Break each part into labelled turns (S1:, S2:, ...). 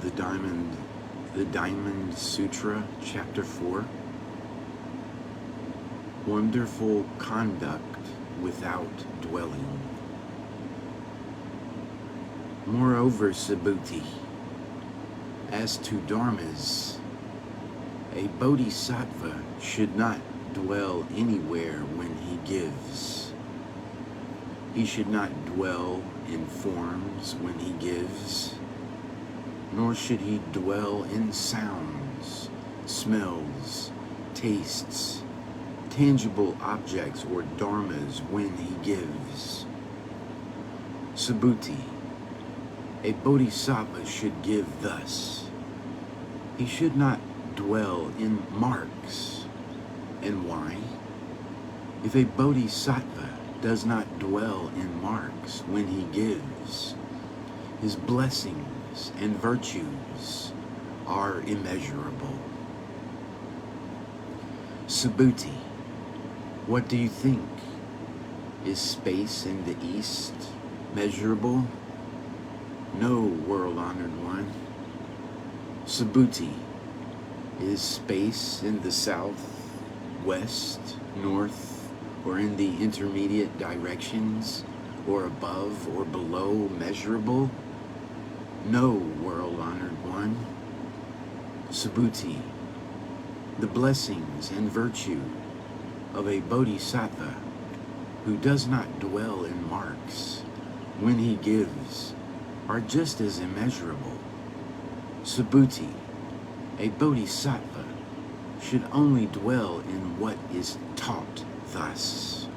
S1: the Diamond Sutra, Chapter 4. Wonderful conduct without dwelling. Moreover, Subhuti, as to dharmas, a bodhisattva should not dwell anywhere when he gives. He should not dwell in forms when he gives, nor should he dwell in sounds, smells, tastes, tangible objects or dharmas when he gives. Subhuti, a bodhisattva should give thus. He should not dwell in marks. And why? If a bodhisattva does not dwell in marks when he gives, his blessings and virtues are immeasurable. Subhuti, what do you think? Is space in the east measurable? No, world-honored one. Subhuti, is space in the south, west, north, or in the intermediate directions, or above or below measurable? No, world-honored one. Subhuti, the blessings and virtue of a bodhisattva who does not dwell in marks when he gives are just as immeasurable. Subhuti, a bodhisattva should only dwell in what is taught thus.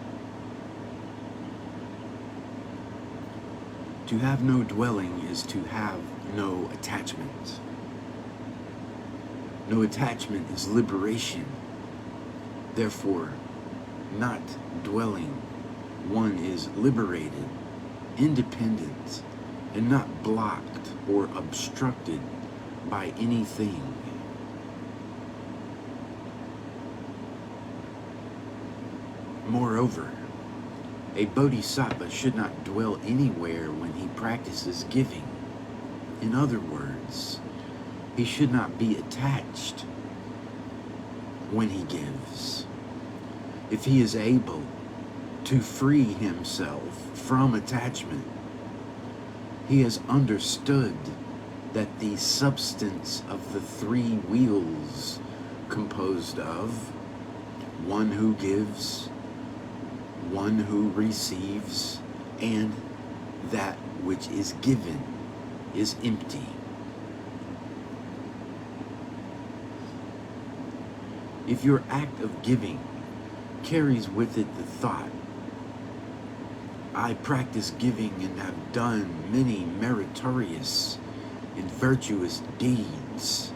S1: To have no dwelling is to have no attachment. No attachment is liberation. Therefore, not dwelling, one is liberated, independent, and not blocked or obstructed by anything. Moreover, a bodhisattva should not dwell anywhere when he practices giving. In other words, he should not be attached when he gives. If he is able to free himself from attachment, he has understood that the substance of the three wheels composed of one who gives, one who receives, and that which is given is empty. If your act of giving carries with it the thought, I practice giving and have done many meritorious and virtuous deeds,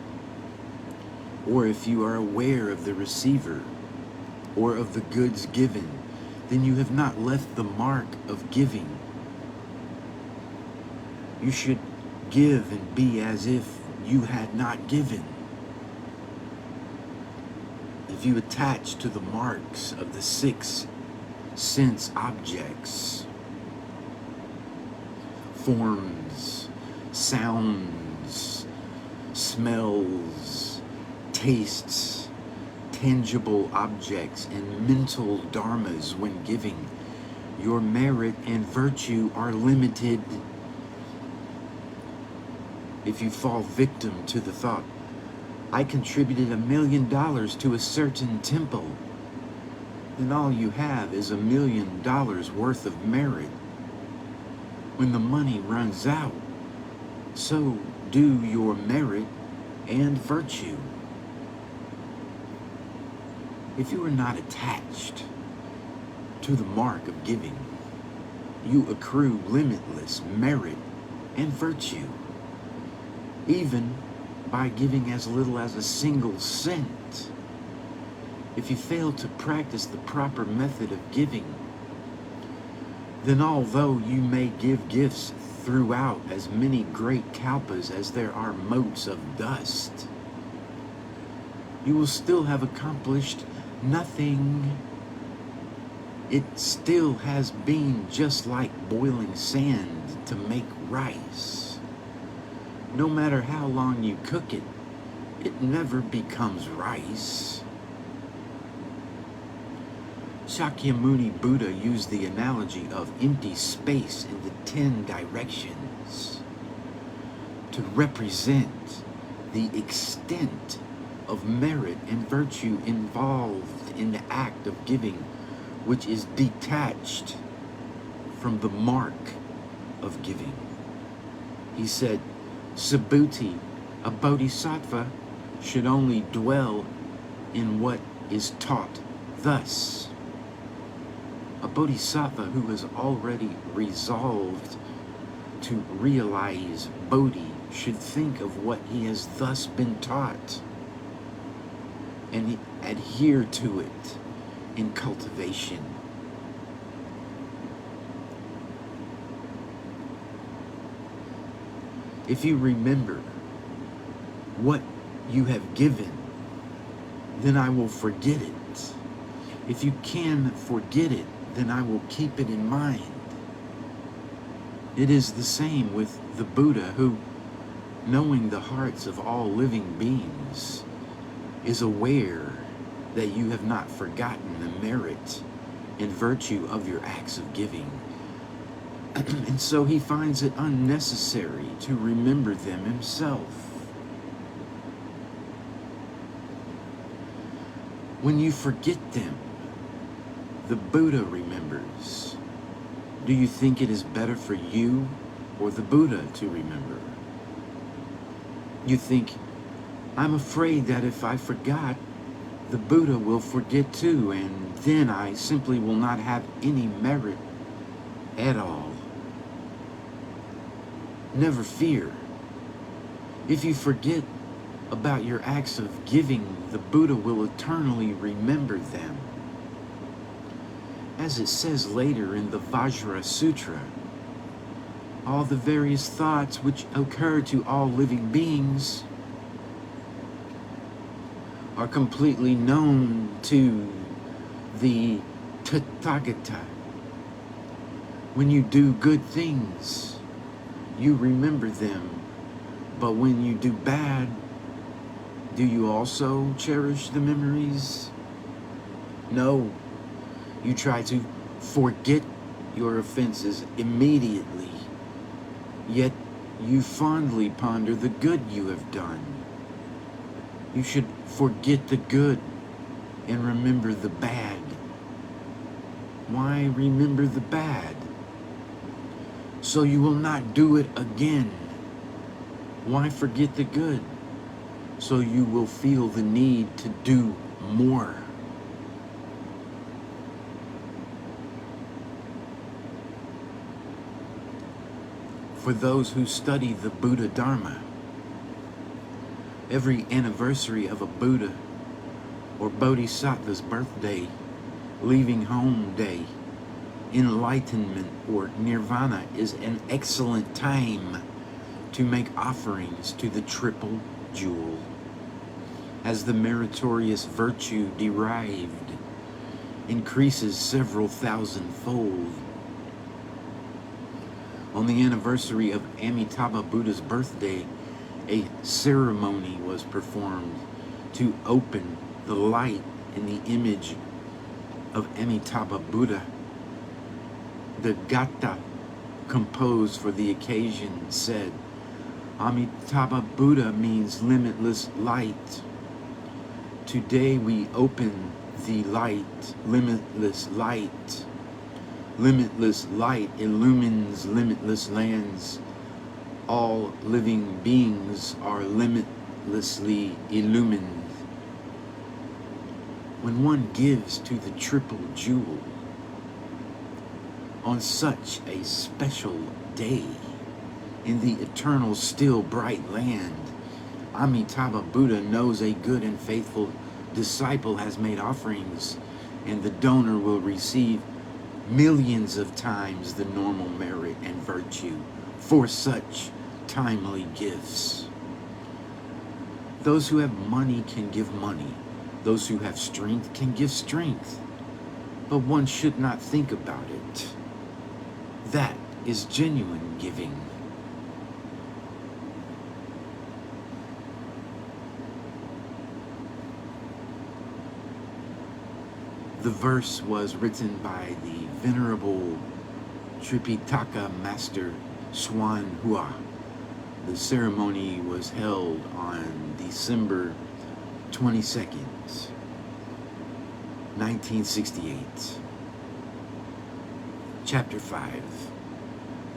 S1: or if you are aware of the receiver or of the goods given, then you have not left the mark of giving. You should give and be as if you had not given. If you attach to the marks of the 6 sense objects, forms, sounds, smells, tastes, tangible objects, and mental dharmas when giving, your merit and virtue are limited. If you fall victim to the thought, I contributed $1 million to a certain temple, then all you have is $1 million worth of merit. When the money runs out, so do your merit and virtue. If you are not attached to the mark of giving, you accrue limitless merit and virtue, even by giving as little as a single cent. If you fail to practice the proper method of giving, then although you may give gifts throughout as many great kalpas as there are motes of dust, you will still have accomplished nothing. It still has been just like boiling sand to make rice. No matter how long you cook it, it never becomes rice. Shakyamuni Buddha used the analogy of empty space in the 10 directions to represent the extent of merit and virtue involved in the act of giving, which is detached from the mark of giving. He said, Subhuti, a bodhisattva, should only dwell in what is taught. Thus, a bodhisattva who has already resolved to realize Bodhi should think of what he has thus been taught and adhere to it in cultivation. If you remember what you have given, then I will forget it. If you can forget it, then I will keep it in mind. It is the same with the Buddha who, knowing the hearts of all living beings, is aware that you have not forgotten the merit and virtue of your acts of giving. And so he finds it unnecessary to remember them himself. When you forget them, the Buddha remembers. Do you think it is better for you or the Buddha to remember? You think, I'm afraid that if I forgot, the Buddha will forget too, and then I simply will not have any merit at all. Never fear. If you forget about your acts of giving, the Buddha will eternally remember them. As it says later in the Diamond Sutra, all the various thoughts which occur to all living beings are completely known to the Tathagata. When you do good things, you remember them, but when you do bad, do you also cherish the memories? No, you try to forget your offenses immediately, yet you fondly ponder the good you have done. You should forget the good and remember the bad. Why remember the bad? So you will not do it again. Why forget the good? So you will feel the need to do more. For those who study the Buddha Dharma, every anniversary of a Buddha or Bodhisattva's birthday, leaving home day, enlightenment or nirvana is an excellent time to make offerings to the triple jewel, as the meritorious virtue derived increases several thousand-fold. On the anniversary of Amitabha Buddha's birthday, a ceremony was performed to open the light in the image of Amitabha Buddha. The Gatha composed for the occasion said, Amitabha Buddha means limitless light. Today we open the light, limitless light. Limitless light illumines limitless lands. All living beings are limitlessly illumined. When one gives to the triple jewel, on such a special day, in the eternal still bright land, Amitabha Buddha knows a good and faithful disciple has made offerings, and the donor will receive millions of times the normal merit and virtue for such timely gifts. Those who have money can give money. Those who have strength can give strength. But one should not think about it. That is genuine giving. The verse was written by the Venerable Tripitaka Master Swan Hua. The ceremony was held on December 22nd, 1968. Chapter 5.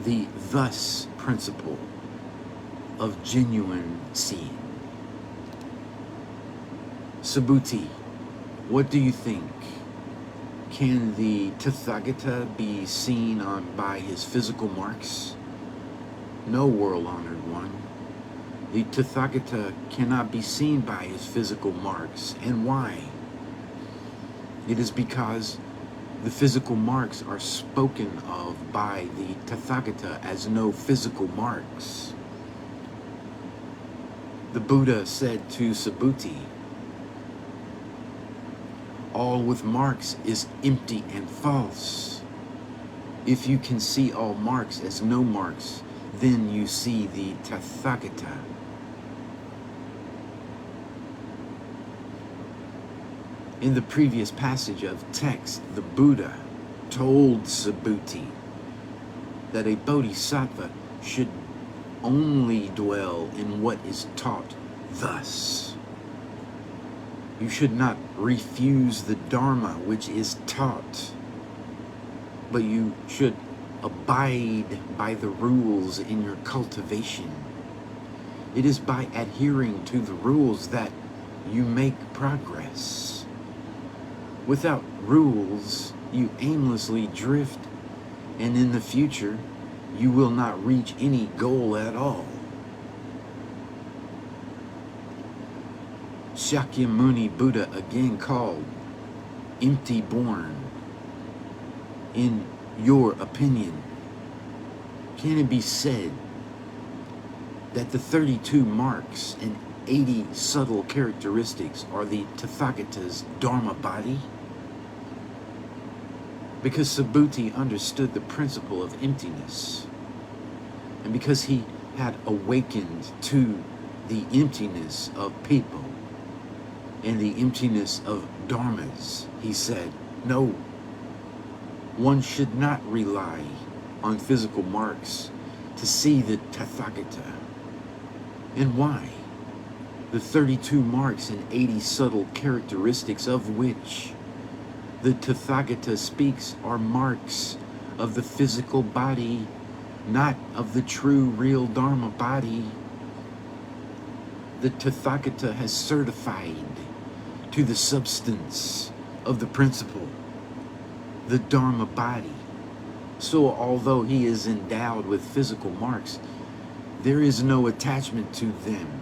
S1: The thus principle of genuine seeing. Subhuti, what do you think? Can the Tathagata be seen by his physical marks? No, world-honored one. The Tathagata cannot be seen by his physical marks. And why? It is because the physical marks are spoken of by the Tathagata as no physical marks. The Buddha said to Subhuti, all with marks is empty and false. If you can see all marks as no marks, then you see the Tathagata. In the previous passage of text, the Buddha told Subhuti that a bodhisattva should only dwell in what is taught thus. You should not refuse the Dharma which is taught, but you should abide by the rules in your cultivation. It is by adhering to the rules that you make progress. Without rules, you aimlessly drift, and in the future, you will not reach any goal at all. Shakyamuni Buddha, again called empty born. In your opinion, can it be said that the 32 marks and 80 subtle characteristics are the Tathagata's Dharma body? Because Subhuti understood the principle of emptiness, and because he had awakened to the emptiness of people and the emptiness of dharmas, he said, no, one should not rely on physical marks to see the Tathagata. And why? The 32 marks and 80 subtle characteristics of which the Tathagata speaks are marks of the physical body, not of the true, real Dharma body. The Tathagata has certified to the substance of the principle, the Dharma body. So although he is endowed with physical marks, there is no attachment to them,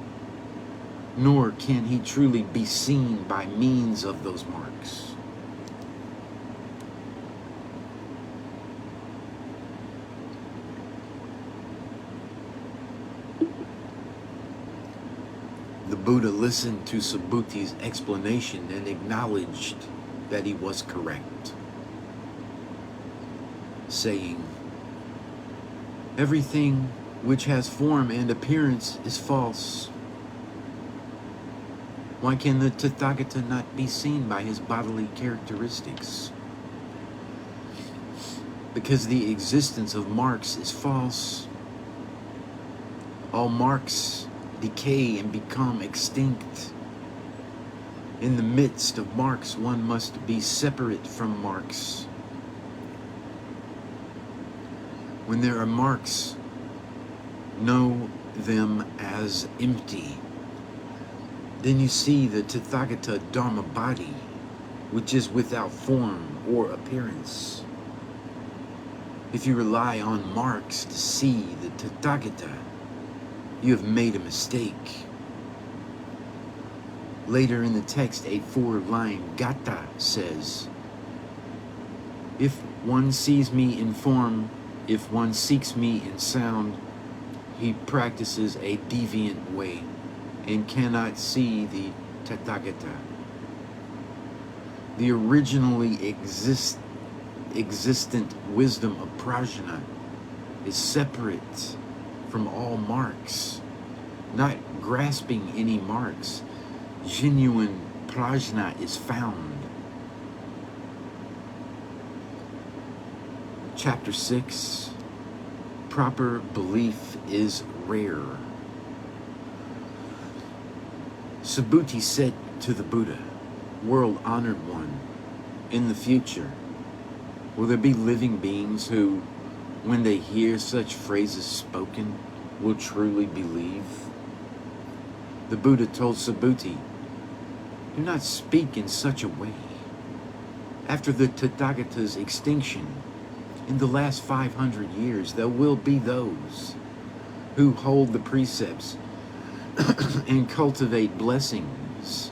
S1: nor can he truly be seen by means of those marks. The Buddha listened to Subhuti's explanation and acknowledged that he was correct, saying, everything which has form and appearance is false. Why can the Tathagata not be seen by his bodily characteristics? Because the existence of marks is false. All marks decay and become extinct. In the midst of marks, one must be separate from marks. When there are marks, know them as empty. Then you see the Tathagata Dharma body, which is without form or appearance. If you rely on marks to see the Tathagata, you have made a mistake. Later in the text, a 4-line gata says, if one sees me in form, if one seeks me in sound, he practices a deviant way and cannot see the Tathagata. The originally existent wisdom of prajna is separate from all marks, not grasping any marks. Genuine prajna is found. Chapter 6, proper belief is rare. Subhuti said to the Buddha, world-honored one, in the future, will there be living beings who, when they hear such phrases spoken, will truly believe? The Buddha told Subhuti, do not speak in such a way. After the Tathagata's extinction, in the last 500 years, there will be those who hold the precepts and cultivate blessings,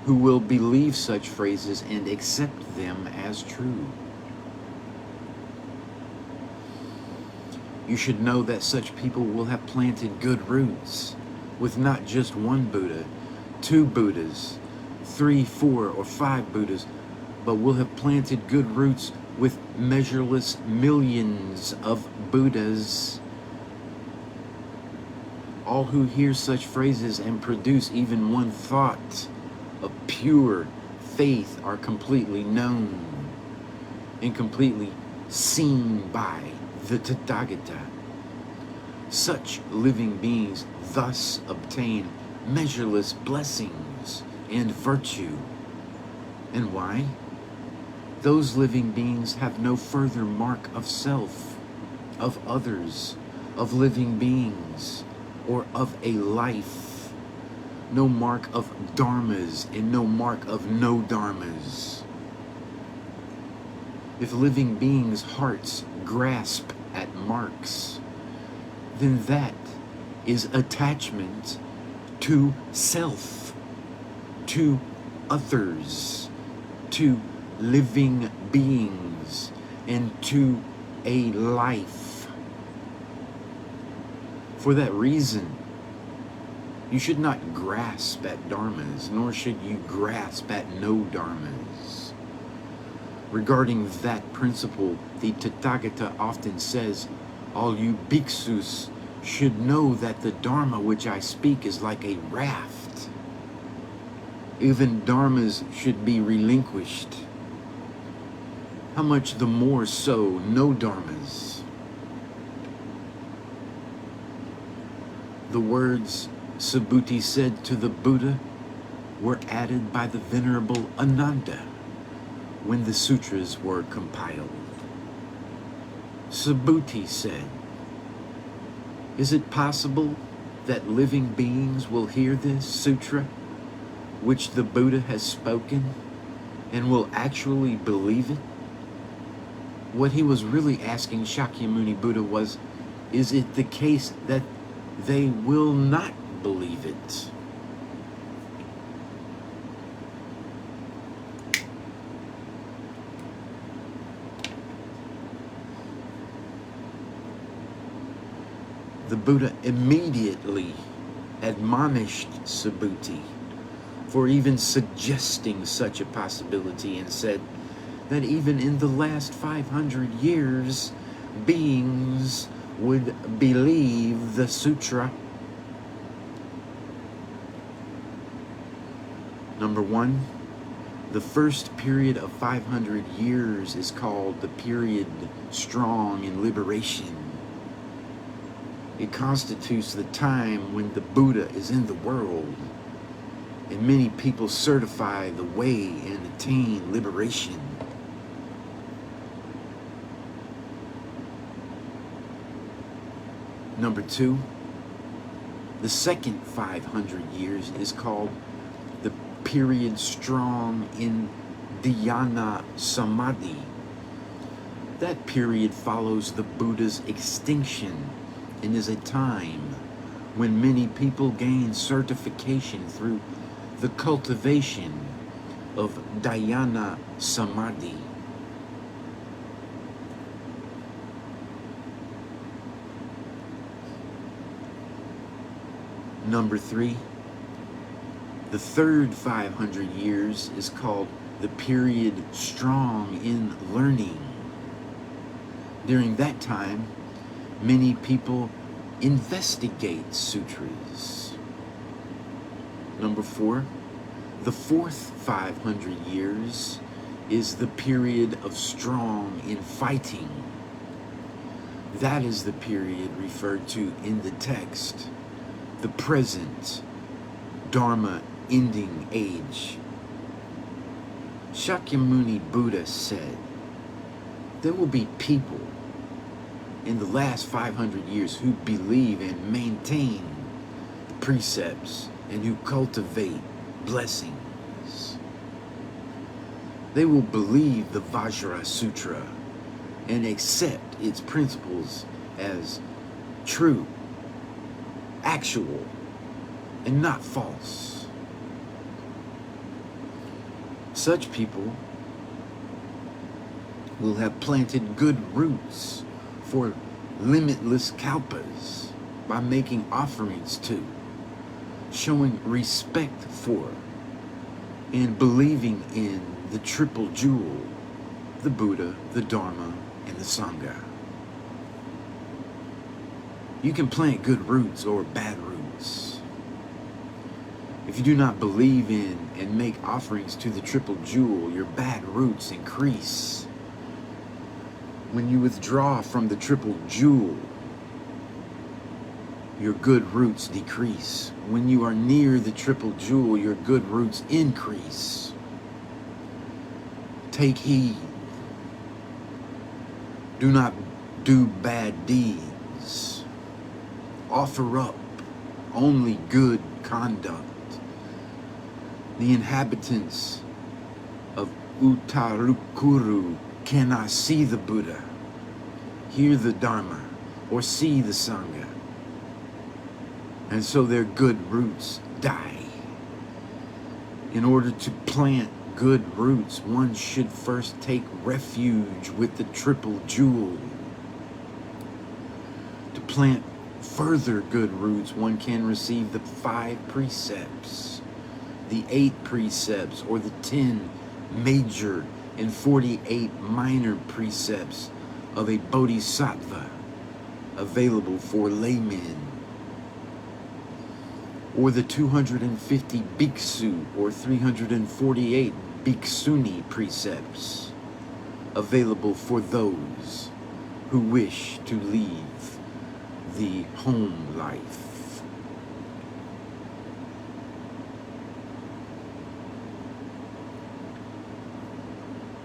S1: who will believe such phrases and accept them as true. You should know that such people will have planted good roots with not just one Buddha, 2 Buddhas, 3, 4, or 5 Buddhas, but will have planted good roots with measureless millions of Buddhas. All who hear such phrases and produce even one thought of pure faith are completely known and completely seen by the Tathagata. Such living beings thus obtain measureless blessings and virtue. And why? Those living beings have no further mark of self, of others, of living beings, or of a life. No mark of dharmas and no mark of no dharmas. If living beings' hearts grasp at marks, then that is attachment to self, to others, to living beings, and to a life. For that reason, you should not grasp at dharmas, nor should you grasp at no dharmas. Regarding that principle, the Tathagata often says, all you bhikshus should know that the dharma which I speak is like a raft. Even dharmas should be relinquished. How much the more so no dharmas? The words Subhuti said to the Buddha were added by the Venerable Ananda when the sutras were compiled. Subhuti said, is it possible that living beings will hear this sutra, which the Buddha has spoken, and will actually believe it? What he was really asking Shakyamuni Buddha was, is it the case that they will not believe it? The Buddha immediately admonished Subhuti for even suggesting such a possibility and said that even in the last 500 years, beings would believe the sutra. Number 1, the first period of 500 years is called the period strong in liberation. It constitutes the time when the Buddha is in the world, and many people certify the way and attain liberation. Number 2, the second 500 years is called the period strong in dhyana samadhi. That period follows the Buddha's extinction and is a time when many people gain certification through the cultivation of dhyana samadhi. Number 3, the third 500 years is called the period strong in learning. During that time, many people investigate sutras. Number 4, the fourth 500 years is the period of strong in fighting. That is the period referred to in the text, the present Dharma ending age. Shakyamuni Buddha said, there will be people in the last 500 years who believe and maintain the precepts and who cultivate blessings. They will believe the Vajra Sutra and accept its principles as true, actual, and not false. Such people will have planted good roots for limitless kalpas by making offerings to, showing respect for, and believing in the triple jewel, the Buddha, the Dharma, and the Sangha. You can plant good roots or bad roots. If you do not believe in and make offerings to the triple jewel, your bad roots increase. When you withdraw from the triple jewel, your good roots decrease. When you are near the triple jewel, your good roots increase. Take heed. Do not do bad deeds. Offer up only good conduct. The inhabitants of Uttarukuru cannot see the Buddha, hear the Dharma, or see the Sangha. And so their good roots die. In order to plant good roots, one should first take refuge with the triple jewel. To plant further good roots, one can receive the 5 precepts, the 8 precepts, or the 10 major and 48 minor precepts of a bodhisattva available for laymen, or the 250 bhiksu or 348 bhikshuni precepts available for those who wish to leave the home life.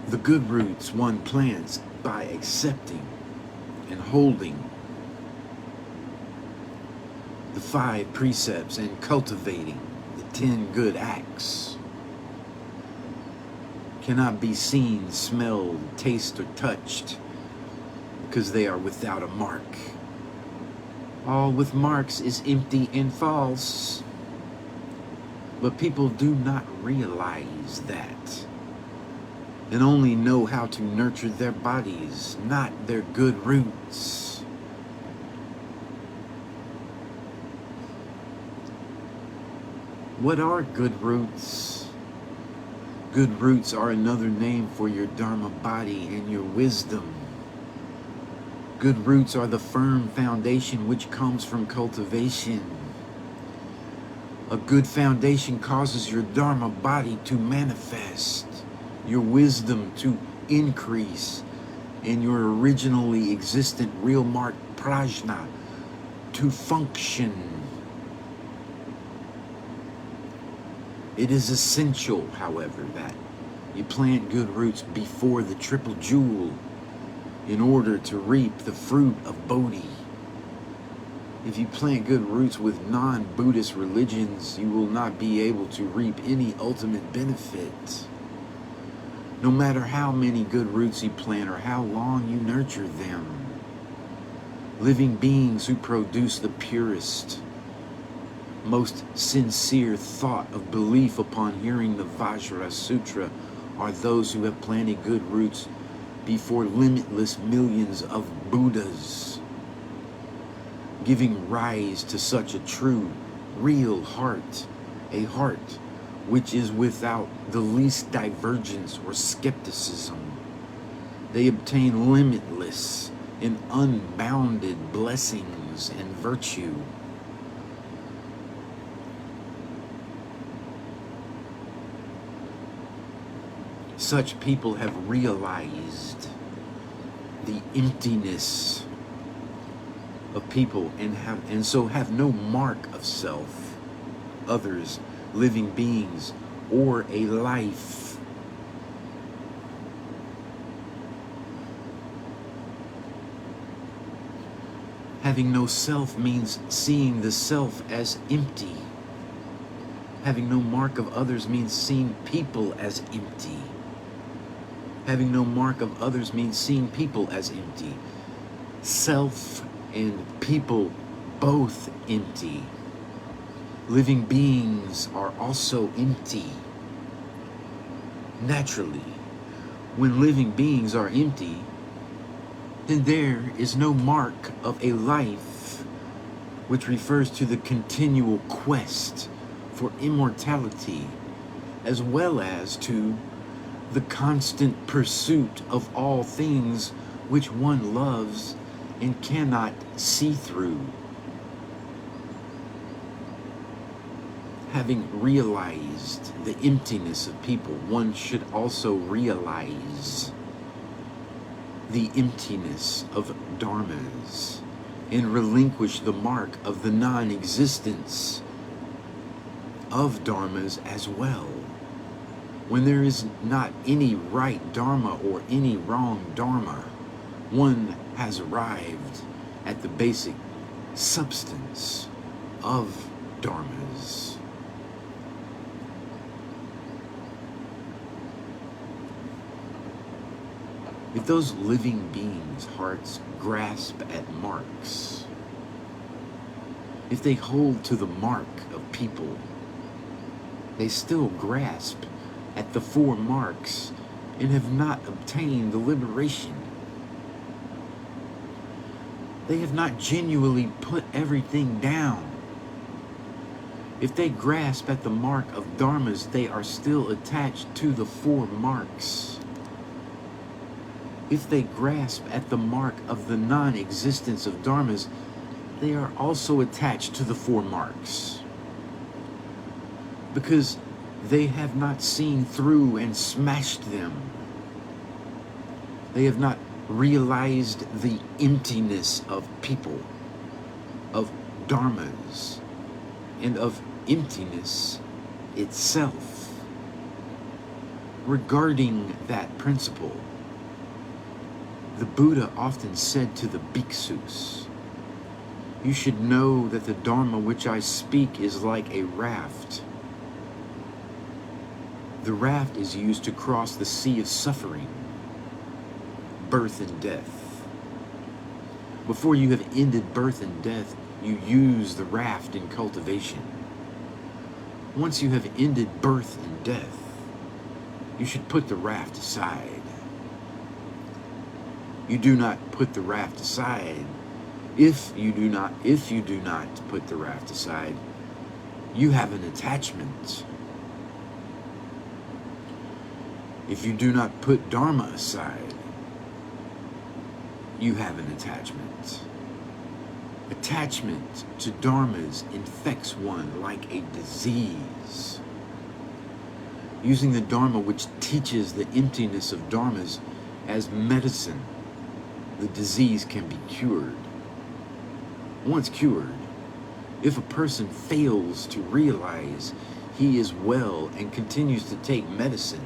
S1: The good roots one plants by accepting and holding the 5 precepts and cultivating the 10 good acts cannot be seen, smelled, tasted, or touched because they are without a mark. All with marks is empty and false. But people do not realize that and only know how to nurture their bodies, not their good roots. What are good roots? Good roots are another name for your Dharma body and your wisdom. Good roots are the firm foundation which comes from cultivation. A good foundation causes your Dharma body to manifest, your wisdom to increase, and your originally existent real mark prajna to function. It is essential, however, that you plant good roots before the triple jewel in order to reap the fruit of Bodhi. If you plant good roots with non-Buddhist religions, you will not be able to reap any ultimate benefit. No matter how many good roots you plant or how long you nurture them. Living beings who produce the purest, most sincere thought of belief upon hearing the Vajra Sutra are those who have planted good roots before limitless millions of Buddhas, giving rise to such a true, real heart, a heart which is without the least divergence or skepticism. They obtain limitless and unbounded blessings and virtue. Such people have realized the emptiness of people and so have no mark of self, others, living beings, or a life. Having no self means seeing the self as empty. Having no mark of others means seeing people as empty. Having no mark of others means seeing people as empty. Self and people both empty. Living beings are also empty. Naturally, when living beings are empty, then there is no mark of a life, which refers to the continual quest for immortality, as well as to the constant pursuit of all things which one loves and cannot see through. Having realized the emptiness of people, one should also realize the emptiness of dharmas and relinquish the mark of the non-existence of dharmas as well. When there is not any right dharma or any wrong dharma, one has arrived at the basic substance of dharmas. If those living beings' hearts grasp at marks, if they hold to the mark of people, they still grasp at the four marks and have not obtained the liberation. They have not genuinely put everything down. If they grasp at the mark of dharmas, they are still attached to the four marks. If they grasp at the mark of the non-existence of dharmas, they are also attached to the four marks. Because they have not seen through and smashed them. They have not realized the emptiness of people, of dharmas, and of emptiness itself. Regarding that principle, the Buddha often said to the bhikkhus, "You should know that the Dharma which I speak is like a raft. The raft is used to cross the sea of suffering, birth and death. Before you have ended birth and death, you use the raft in cultivation. Once you have ended birth and death, you should put the raft aside. You do not put the raft aside. If you do not put the raft aside, you have an attachment. If you do not put Dharma aside, you have an attachment. Attachment to dharmas infects one like a disease. Using the Dharma which teaches the emptiness of dharmas as medicine, the disease can be cured. Once cured, if a person fails to realize he is well and continues to take medicine,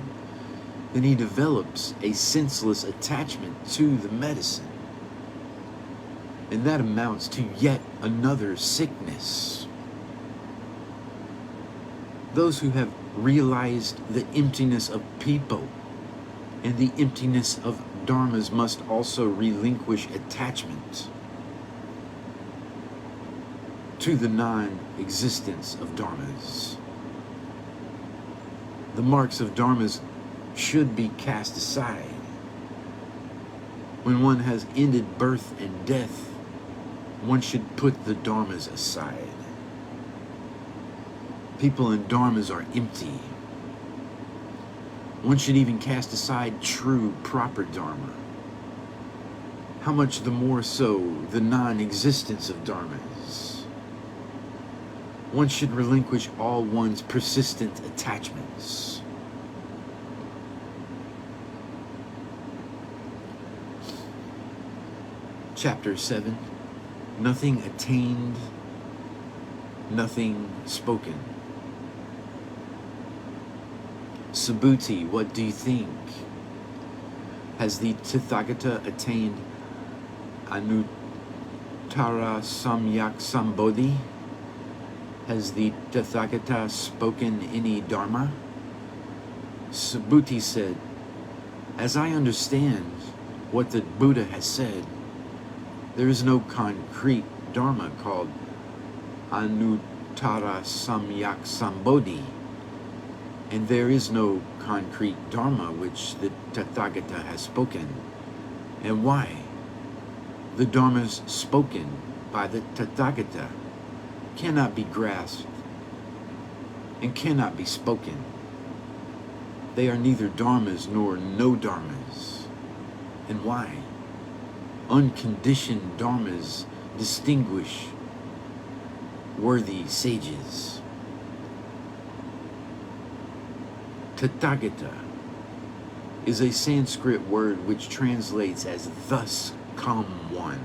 S1: then he develops a senseless attachment to the medicine. And that amounts to yet another sickness. Those who have realized the emptiness of people and the emptiness of dharmas must also relinquish attachment to the non-existence of dharmas. The marks of dharmas should be cast aside. When one has ended birth and death, one should put the dharmas aside. People and dharmas are empty. One should even cast aside true, proper dharma. How much the more so the non-existence of dharmas. One should relinquish all one's persistent attachments. Chapter 7, nothing attained, nothing spoken. Subhuti, what do you think? Has the Tathagata attained Anuttara Samyak Sambodhi? Has the Tathagata spoken any Dharma? Subhuti said, as I understand what the Buddha has said, there is no concrete Dharma called Anuttara Samyak Sambodhi, and there is no concrete Dharma which the Tathagata has spoken. And why? The Dharmas spoken by the Tathagata cannot be grasped and cannot be spoken. They are neither dharmas nor no dharmas. And why? Unconditioned dharmas distinguish worthy sages. Tathagata is a Sanskrit word which translates as thus come one.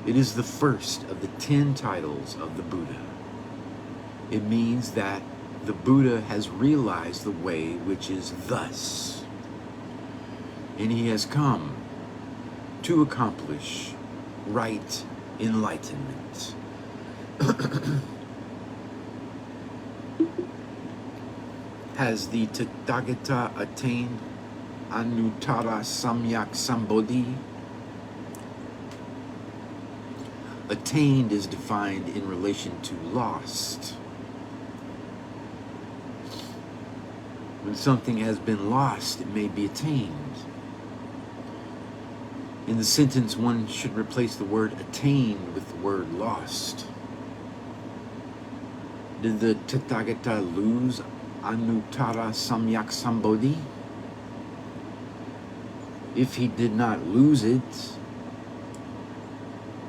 S1: It is the first of the 10 titles of the Buddha. It means that the Buddha has realized the way which is thus, and he has come to accomplish right enlightenment. Has the Tathagata attained Anuttara Samyak Sambodhi? Attained is defined in relation to lost. When something has been lost, it may be attained. In the sentence, one should replace the word attained with the word lost. Did the Tathagata lose Anuttara Samyak Sambodhi? If he did not lose it,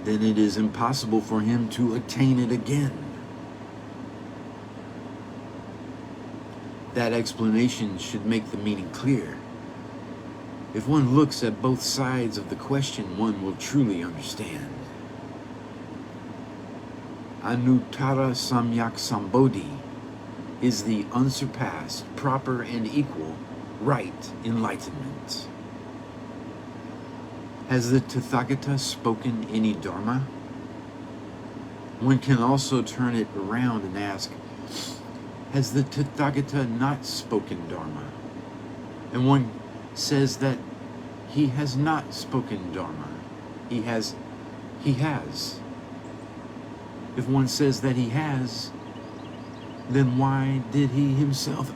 S1: then it is impossible for him to attain it again. That explanation should make the meaning clear. If one looks at both sides of the question, one will truly understand. Anuttara Samyak Sambodhi is the unsurpassed, proper, and equal right enlightenment. Has the Tathagata spoken any Dharma? One can also turn it around and ask, has the Tathagata not spoken Dharma? And one says that he has not spoken Dharma. He has. If one says that he has, then why did he himself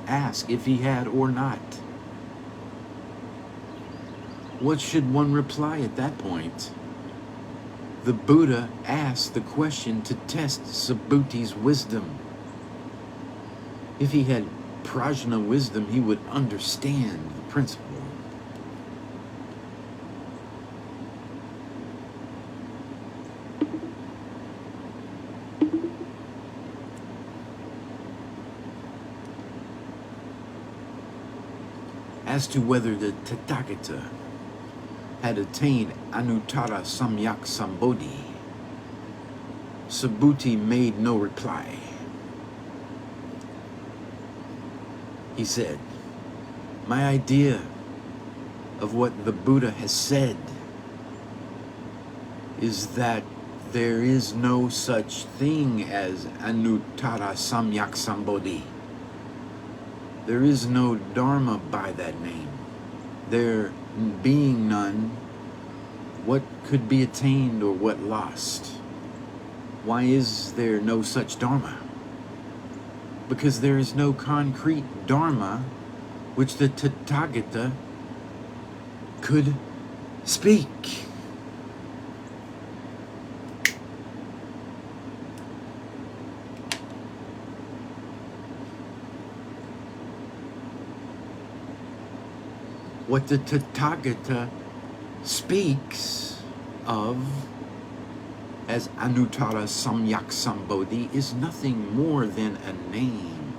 S1: ask if he had or not? What should one reply at that point? The Buddha asked the question to test Subhuti's wisdom. If he had prajna wisdom, he would understand the principle. As to whether the Tathagata had attained Anuttara Samyak Sambodhi, Subhuti made no reply. He said, my idea of what the Buddha has said is that there is no such thing as Anuttara Samyak Sambodhi. There is no Dharma by that name. There being none, what could be attained or what lost? Why is there no such Dharma? Because there is no concrete Dharma which the Tathagata could speak. What the Tathagata speaks of as Anuttara Samyak Sambodhi is nothing more than a name.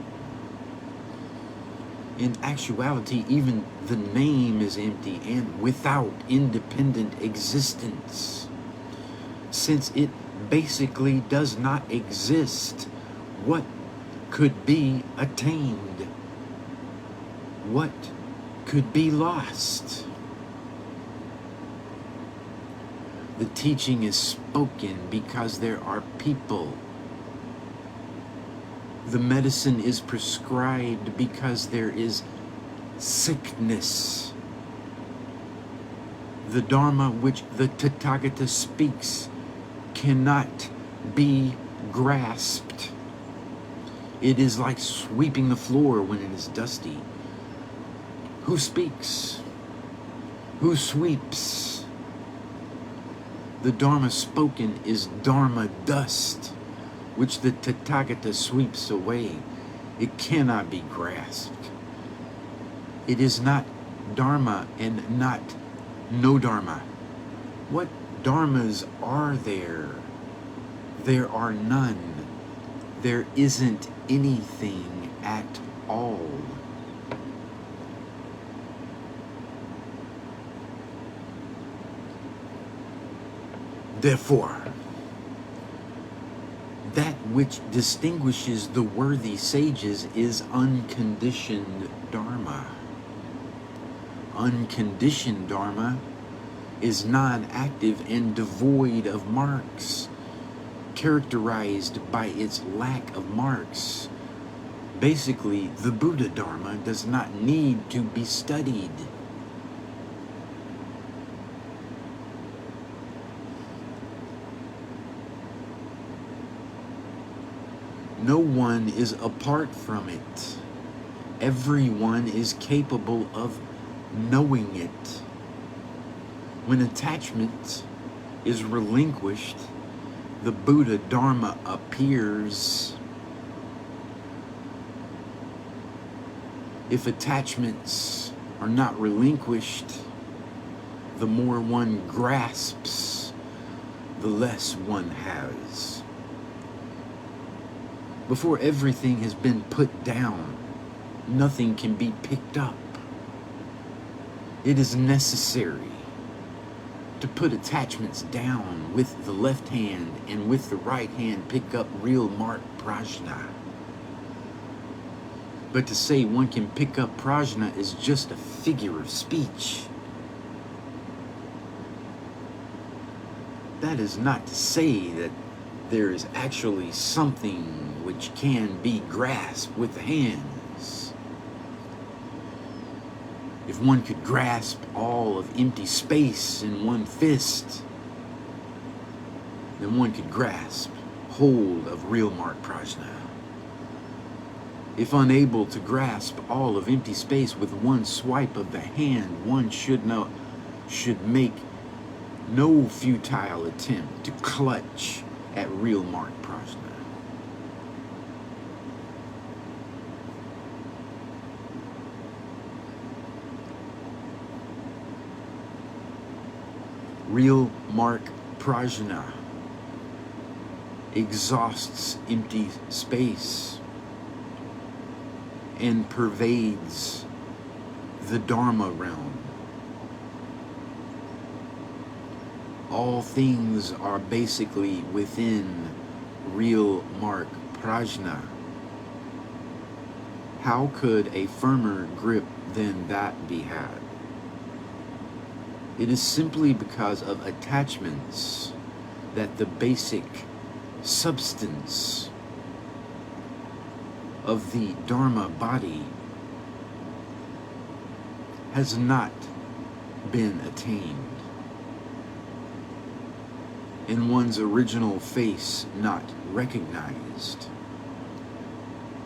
S1: In actuality, even the name is empty and without independent existence. since it basically does not exist. What could be attained? What could be lost? The teaching is spoken because there are people. The medicine is prescribed because there is sickness. The Dharma which the Tathagata speaks cannot be grasped. It is like sweeping the floor when it is dusty. Who speaks? Who sweeps? The Dharma spoken is Dharma dust, which the Tathagata sweeps away. It cannot be grasped. It is not Dharma and not no Dharma. What Dharmas are there? There are none. There isn't anything at all. Therefore, that which distinguishes the worthy sages is unconditioned Dharma. Unconditioned Dharma is non-active and devoid of marks, characterized by its lack of marks. Basically, the Buddha Dharma does not need to be studied. No one is apart from it. Everyone is capable of knowing it. When attachment is relinquished, the Buddha Dharma appears. If attachments are not relinquished, the more one grasps, the less one has. Before everything has been put down, nothing can be picked up. It is necessary to put attachments down with the left hand and with the right hand pick up real mark prajna. But to say one can pick up prajna is just a figure of speech. That is not to say that there is actually something which can be grasped with the hands. If one could grasp all of empty space in one fist, then one could grasp hold of real mark prajna. If unable to grasp all of empty space with one swipe of the hand, one should make no futile attempt to clutch at real mark prajna. Real mark prajna exhausts empty space and pervades the Dharma realm. All things are basically within real mark prajna. How could a firmer grip than that be had? It is simply because of attachments that the basic substance of the Dharma body has not been attained, and one's original face not recognized.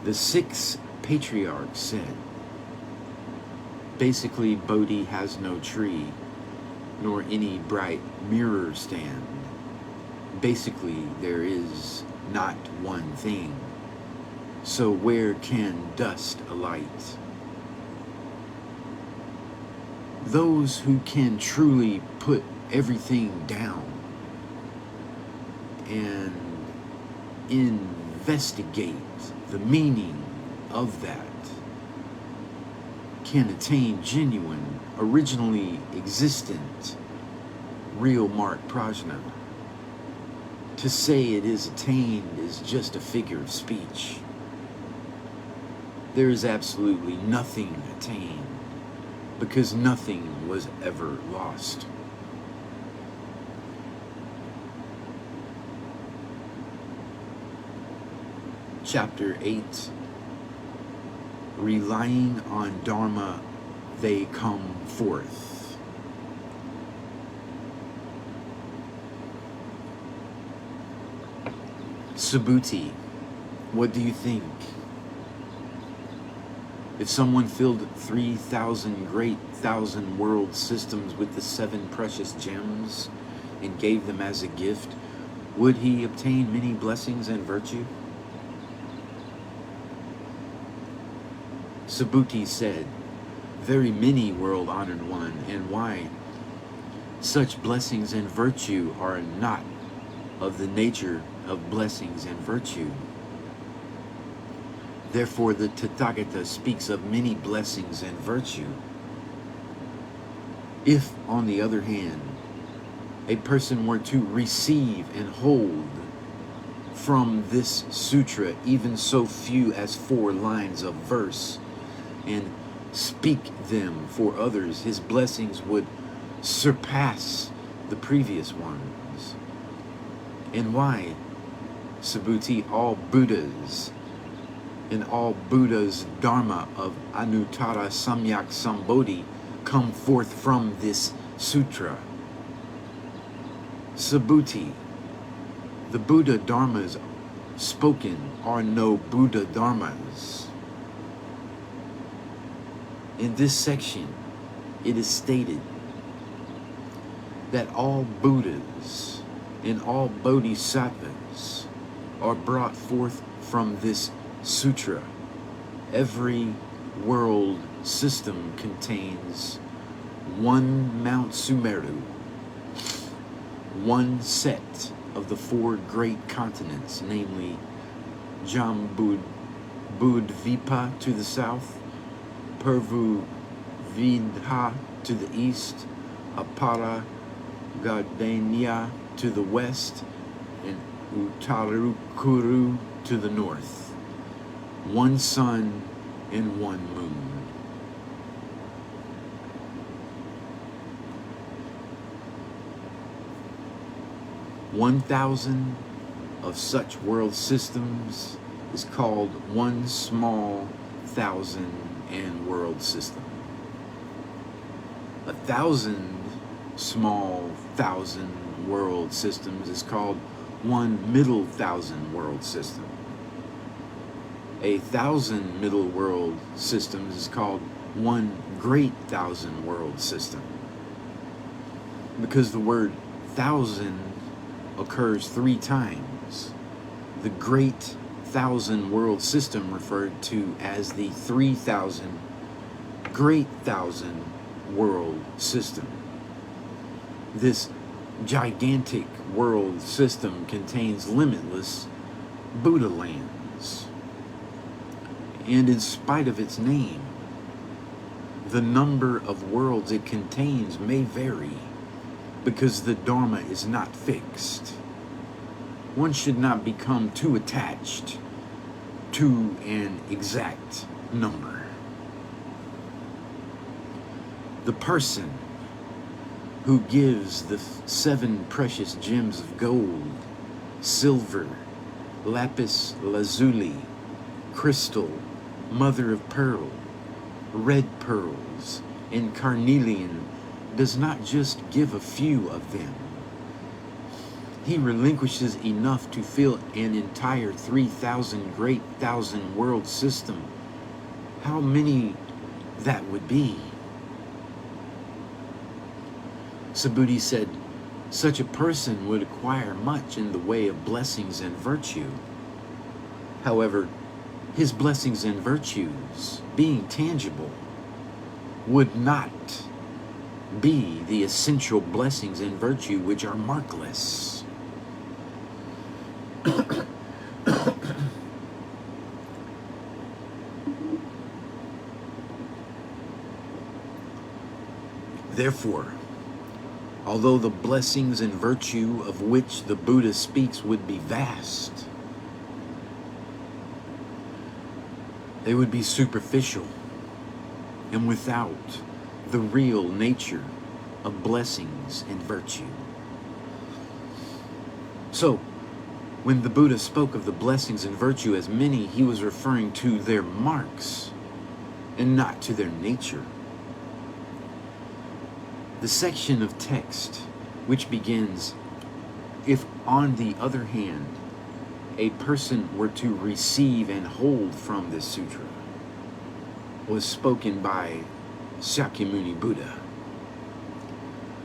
S1: The sixth patriarch said, basically, Bodhi has no tree, nor any bright mirror stand. Basically, there is not one thing. So where can dust alight? Those who can truly put everything down and investigate the meaning of that can attain genuine, originally existent, real mark prajna. To say it is attained is just a figure of speech. There is absolutely nothing attained, because nothing was ever lost. Chapter 8. Relying on Dharma, they come forth. Subhuti, what do you think? If someone filled 3,000 great thousand world systems with the 7 precious gems and gave them as a gift, would he obtain many blessings and virtue? Subhuti said, very many, world-honored one, and why? Such blessings and virtue are not of the nature of blessings and virtue. Therefore, the Tathagata speaks of many blessings and virtue. If, on the other hand, a person were to receive and hold from this sutra even so few as 4 lines of verse, and speak them for others, his blessings would surpass the previous ones. And why, Subhuti, all Buddhas and all Buddha's Dharma of Anuttara Samyak Sambodhi come forth from this sutra? Subhuti, the Buddha Dharmas spoken are no Buddha Dharmas. In this section, it is stated that all Buddhas and all Bodhisattvas are brought forth from this sutra. Every world system contains one Mount Sumeru, one set of the 4 great continents, namely Jambudvipa to the south, Purvu Vidha to the east, Apara Gardenia to the west, and Uttarukuru to the north. One sun and one moon. "1,000 of such world systems is called one small thousand and world system. 1,000 small thousand world systems is called one middle thousand world system. 1,000 middle world systems is called one great thousand world system. Because the word thousand occurs 3 times, the great thousand world system referred to as the 3,000 great thousand world system. This gigantic world system contains limitless Buddha lands. And in spite of its name, the number of worlds it contains may vary because the Dharma is not fixed. One should not become too attached to an exact number. The person who gives the 7 precious gems of gold, silver, lapis lazuli, crystal, mother of pearl, red pearls, and carnelian does not just give a few of them. He relinquishes enough to fill an entire 3,000 great thousand world system. How many that would be? Subhuti said, such a person would acquire much in the way of blessings and virtue. However, his blessings and virtues, being tangible, would not be the essential blessings and virtue which are markless. Therefore, although the blessings and virtue of which the Buddha speaks would be vast, they would be superficial and without the real nature of blessings and virtue. So, when the Buddha spoke of the blessings and virtue as many, he was referring to their marks and not to their nature. The section of text which begins, "If on the other hand, a person were to receive and hold from this sutra," was spoken by Shakyamuni Buddha.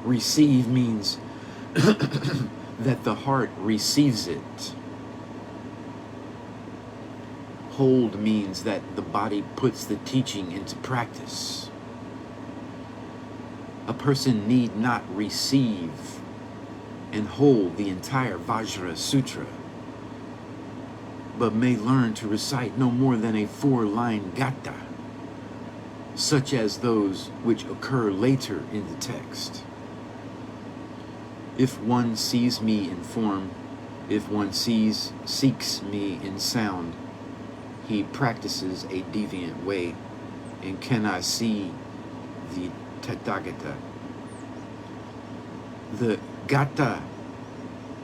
S1: Receive means that the heart receives it. Hold means that the body puts the teaching into practice. A person need not receive and hold the entire Vajra Sutra, but may learn to recite no more than a 4-line gatha, such as those which occur later in the text. If one sees me in form, if one seeks me in sound, he practices a deviant way and cannot see the Tathagata. The Gatha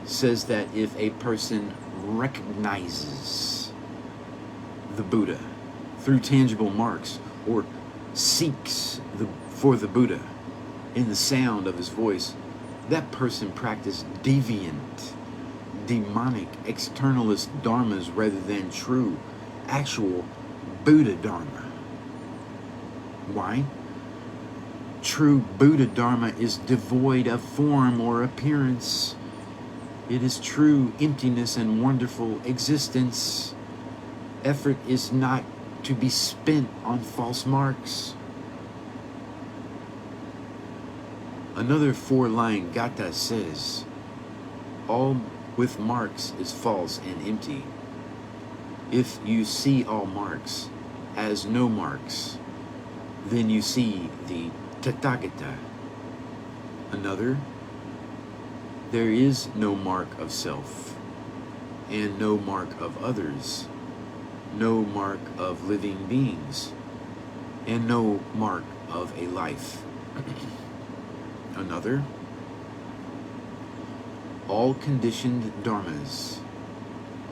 S1: says that if a person recognizes the Buddha through tangible marks or seeks for the Buddha in the sound of his voice, that person practiced deviant, demonic, externalist dharmas rather than true, actual Buddha Dharma. Why? True Buddha Dharma is devoid of form or appearance. It is true emptiness and wonderful existence. Effort is not to be spent on false marks. Another 4-line gatha says, all with marks is false and empty. If you see all marks as no marks, then you see the Tathagata. Another, there is no mark of self, and no mark of others, no mark of living beings, and no mark of a life. Another, all conditioned dharmas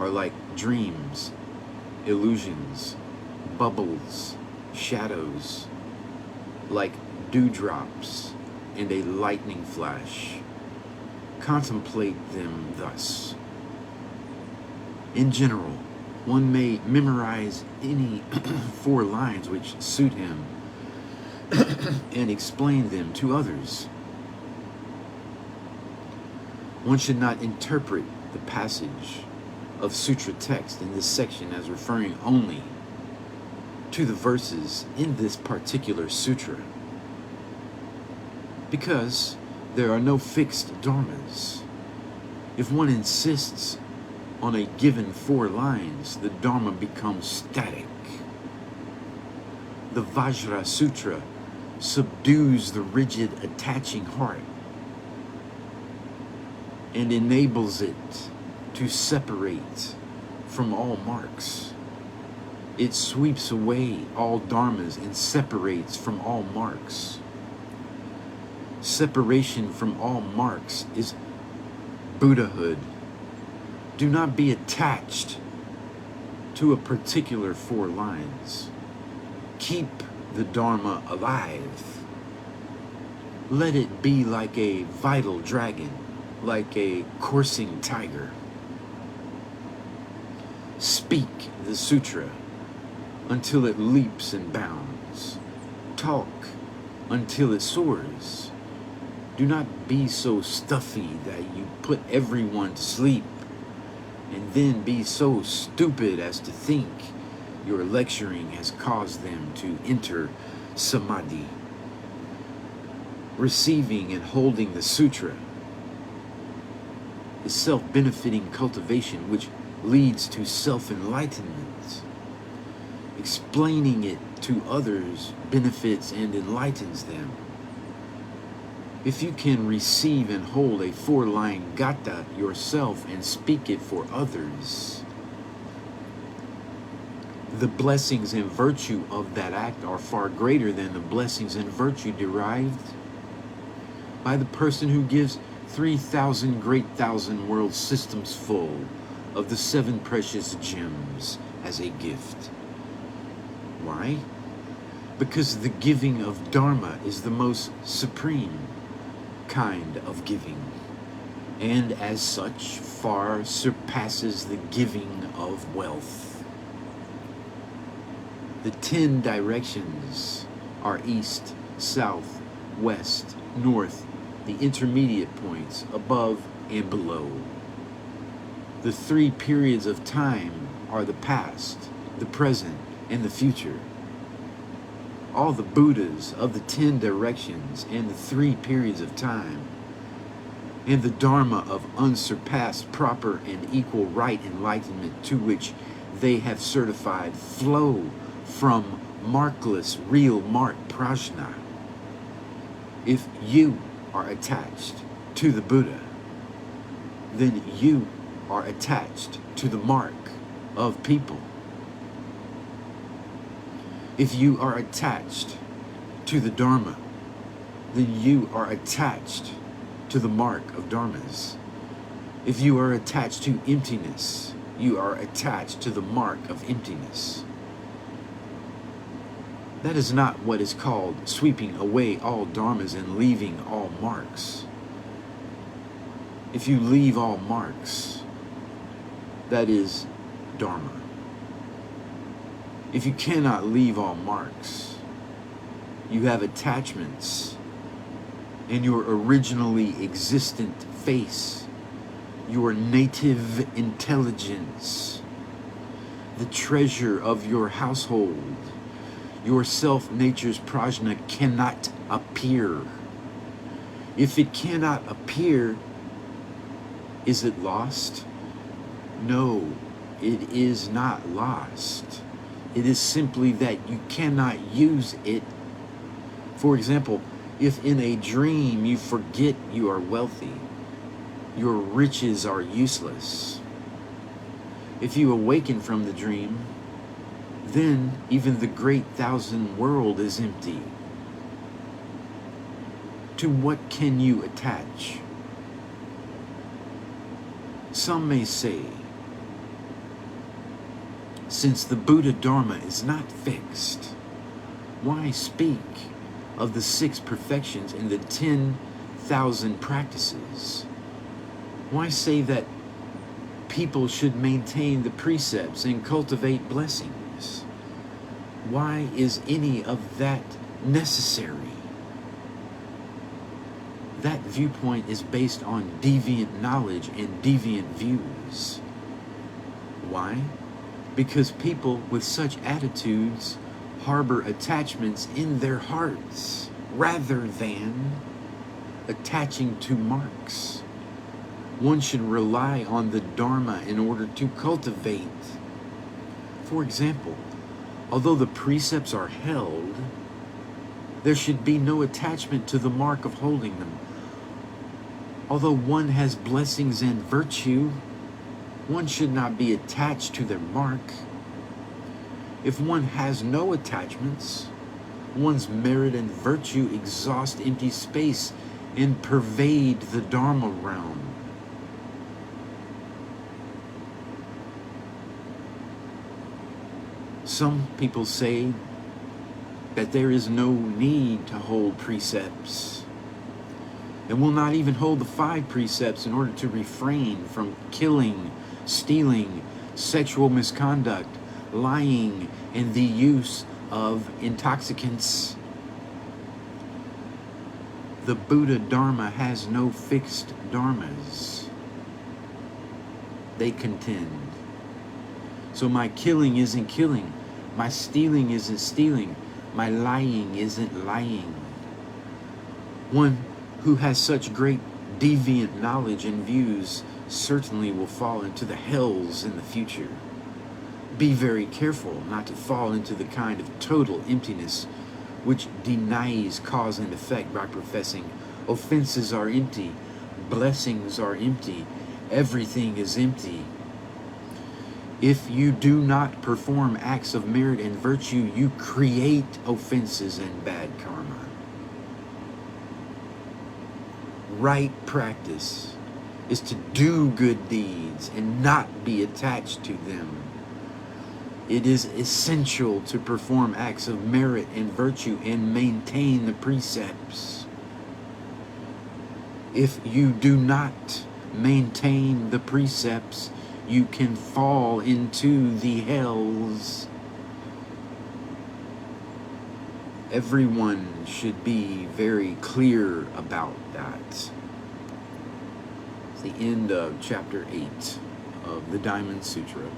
S1: are like dreams, illusions, bubbles, shadows, like dewdrops and a lightning flash. Contemplate them thus. In general, one may memorize any 4 lines which suit him and explain them to others. One should not interpret the passage of sutra text in this section as referring only to the verses in this particular sutra, because there are no fixed dharmas. If one insists on a given 4 lines, the dharma becomes static. The Vajra Sutra subdues the rigid, attaching heart and enables it to separate from all marks. It sweeps away all dharmas and separates from all marks. Separation from all marks is Buddhahood. Do not be attached to a particular 4 lines. Keep the Dharma alive. Let it be like a vital dragon, like a coursing tiger. Speak the sutra until it leaps and bounds. Talk until it soars. Do not be so stuffy that you put everyone to sleep, and then be so stupid as to think your lecturing has caused them to enter samadhi. Receiving and holding the sutra is self-benefiting cultivation which leads to self-enlightenment. Explaining it to others benefits and enlightens them. If you can receive and hold a four-line gata yourself and speak it for others, the blessings and virtue of that act are far greater than the blessings and virtue derived by the person who gives 3,000 great thousand world systems full of the 7 precious gems as a gift. Why? Because the giving of Dharma is the most supreme kind of giving, and as such far surpasses the giving of wealth. The 10 directions are east, south, west, north, the intermediate points above and below. The 3 periods of time are the past, the present, and the future. All the Buddhas of the 10 directions and the 3 periods of time, and the Dharma of unsurpassed, proper, and equal right enlightenment to which they have certified flow from markless, real marked prajna. If you are attached to the Buddha, then you are attached to the mark of people. If you are attached to the Dharma, then you are attached to the mark of Dharmas. If you are attached to emptiness, you are attached to the mark of emptiness. That is not what is called sweeping away all dharmas and leaving all marks. If you leave all marks, that is dharma. If you cannot leave all marks, you have attachments, and your originally existent face, your native intelligence, the treasure of your household, your self-nature's prajna cannot appear. If it cannot appear, is it lost? No, it is not lost. It is simply that you cannot use it. For example, if in a dream you forget you are wealthy, your riches are useless. If you awaken from the dream, then even the great thousand world is empty. To what can you attach? Some may say, since the Buddha Dharma is not fixed, why speak of the 6 perfections and the 10,000 practices? Why say that people should maintain the precepts and cultivate blessings? Why is any of that necessary? That viewpoint is based on deviant knowledge and deviant views. Why? Because people with such attitudes harbor attachments in their hearts rather than attaching to marks. One should rely on the Dharma in order to cultivate. For example, although the precepts are held, there should be no attachment to the mark of holding them. Although one has blessings and virtue, one should not be attached to their mark. If one has no attachments, one's merit and virtue exhaust empty space and pervade the Dharma realm. Some people say that there is no need to hold precepts, and will not even hold the 5 precepts in order to refrain from killing, stealing, sexual misconduct, lying, and the use of intoxicants. The Buddha Dharma has no fixed dharmas, they contend. So my killing isn't killing, my stealing isn't stealing, my lying isn't lying. One who has such great deviant knowledge and views certainly will fall into the hells in the future. Be very careful not to fall into the kind of total emptiness which denies cause and effect by professing Offenses are empty. Blessings are empty. Everything is empty. If you do not perform acts of merit and virtue, you create offenses and bad karma. Right practice is to do good deeds and not be attached to them. It is essential to perform acts of merit and virtue and maintain the precepts. If you do not maintain the precepts, you can fall into the hells. Everyone should be very clear about that. It's the end of chapter 8 of the Diamond Sutra.